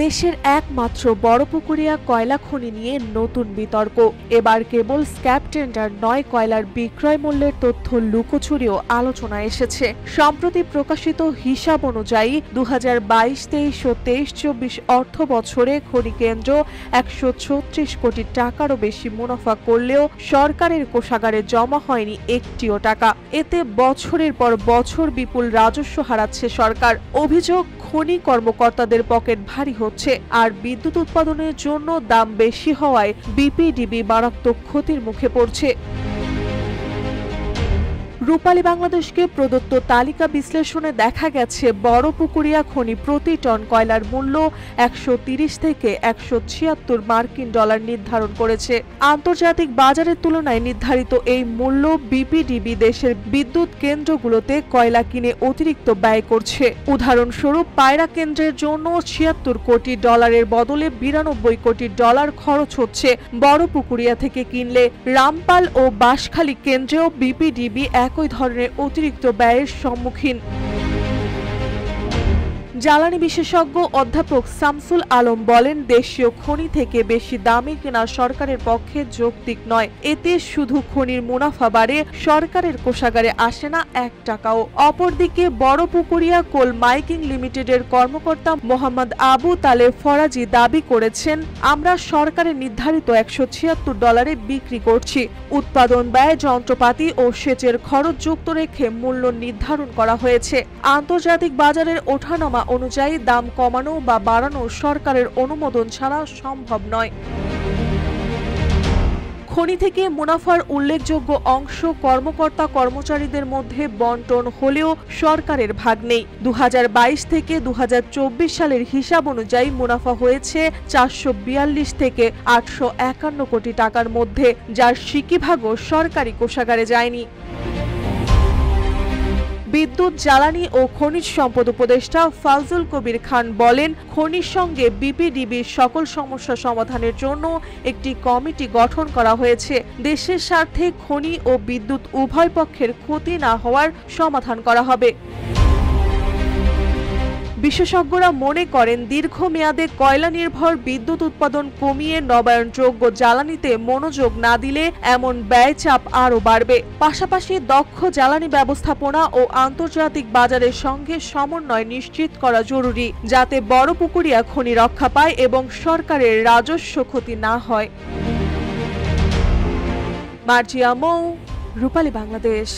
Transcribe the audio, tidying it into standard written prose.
দেশের একমাত্র বড়পুকুরিয়া কয়লা খনি নিয়ে নতুন বিতর্ক। এবার কেবল স্ক্র্যাপ টেন্ডার নয়, কয়লার বিক্রয় মূল্যের তথ্য লুকোচুরিও আলোচনায় এসেছে। সম্প্রতি প্রকাশিত হিসাব অনুযায়ী 2022-23 ও 23-24 অর্থ বছরে খনি কেন্দ্র 136 কোটি টাকারও বেশি মুনাফা করলেও সরকারের কোষাগারে জমা হয়নি একটিও টাকা। এতে বছরের পর বছর বিপুল রাজস্ব হারাচ্ছে সরকার। অভিযোগ, খনি কর্মকর্তাদের পকেট ভারী হচ্ছে, আর বিদ্যুৎ উৎপাদনের জন্য দাম বেশি হওয়ায় বিপিডিবি মারাত্মক ক্ষতির মুখে পড়ছে। রূপালী বাংলাদেশকে প্রদত্ত তালিকা বিশ্লেষণে দেখা গেছে, বড়পুকুরিয়া খনি প্রতি টন কয়লার মূল্য 130 থেকে 176 মার্কিন ডলার নির্ধারণ করেছে। আন্তর্জাতিক বাজারের তুলনায় নির্ধারিত এই মূল্য বিপিডিবি দেশের বিদ্যুৎ কেন্দ্রগুলোতে কয়লা কিনে অতিরিক্ত ব্যয় করছে। উদাহরণস্বরূপ, পায়রা কেন্দ্রের জন্য 76 কোটি ডলারের বদলে 92 কোটি ডলার খরচ হচ্ছে বড়পুকুরিয়া থেকে কিনলে। রামপাল ও বাঁশখালী কেন্দ্রেও বিপিডিবি একই ধরনের অতিরিক্ত ব্যয়ের সম্মুখীন। জ্বালানি বিশেষজ্ঞ অধ্যাপক শামসুল আলম বলেন, দেশীয় খনি থেকে বেশি দামে কেনা সরকারের পক্ষে যৌক্তিক নয়। এতে শুধু খনির মুনাফা বাড়ে, সরকারের কোষাগারে আসে না 1 টাকাও। অপরদিকে বড়পুকুরিয়া কোল মাইকিং লিমিটেডের কর্মকর্তা মোহাম্মদ আবু তালেব ফরাজি দাবি করেছেন, আমরা সরকারের নির্ধারিত 176 ডলারে বিক্রি করছি। উৎপাদন ব্যয়, যন্ত্রপাতি ও সেচের খরচ যুক্ত রেখে মূল্য নির্ধারণ করা হয়েছে। আন্তর্জাতিক বাজারের ওঠানামা অনুযায়ী দাম কমানো বা বাড়ানো সরকারের অনুমোদন ছাড়া সম্ভব নয়। খনি থেকে মুনাফার উল্লেখযোগ্য অংশ কর্মকর্তা কর্মচারীদের মধ্যে বন্টন হলেও সরকারের ভাগ নেই। 2022 থেকে 2024 সালের হিসাব অনুযায়ী মুনাফা হয়েছে 442 থেকে 851 কোটি টাকার মধ্যে, যার সিকিভাগও সরকারি কোষাগারে যায়নি। বিদ্যুৎ, জ্বালানি ও খনিজ সম্পদ উপদেষ্টা ফাজল কবির খান বলেন, খনির সঙ্গে বিপিডিবির সকল সমস্যা সমাধানের জন্য একটি কমিটি গঠন করা হয়েছে। দেশের স্বার্থে খনি ও বিদ্যুৎ উভয় পক্ষের ক্ষতি না হওয়ার সমাধান করা হবে। বিশেষজ্ঞরা মনে করেন, দীর্ঘমেয়াদে কয়লা নির্ভর বিদ্যুৎ উৎপাদন কমিয়ে নবায়নযোগ্য জ্বালানিতে মনোযোগ না দিলে এমন ব্যয় চাপ আরও বাড়বে। পাশাপাশি দক্ষ জ্বালানি ব্যবস্থাপনা ও আন্তর্জাতিক বাজারের সঙ্গে সমন্বয় নিশ্চিত করা জরুরি, যাতে বড়পুকুরিয়া খনি রক্ষা পায় এবং সরকারের রাজস্ব ক্ষতি না হয়। মার্জিয়া মৌ, রূপালী বাংলাদেশ।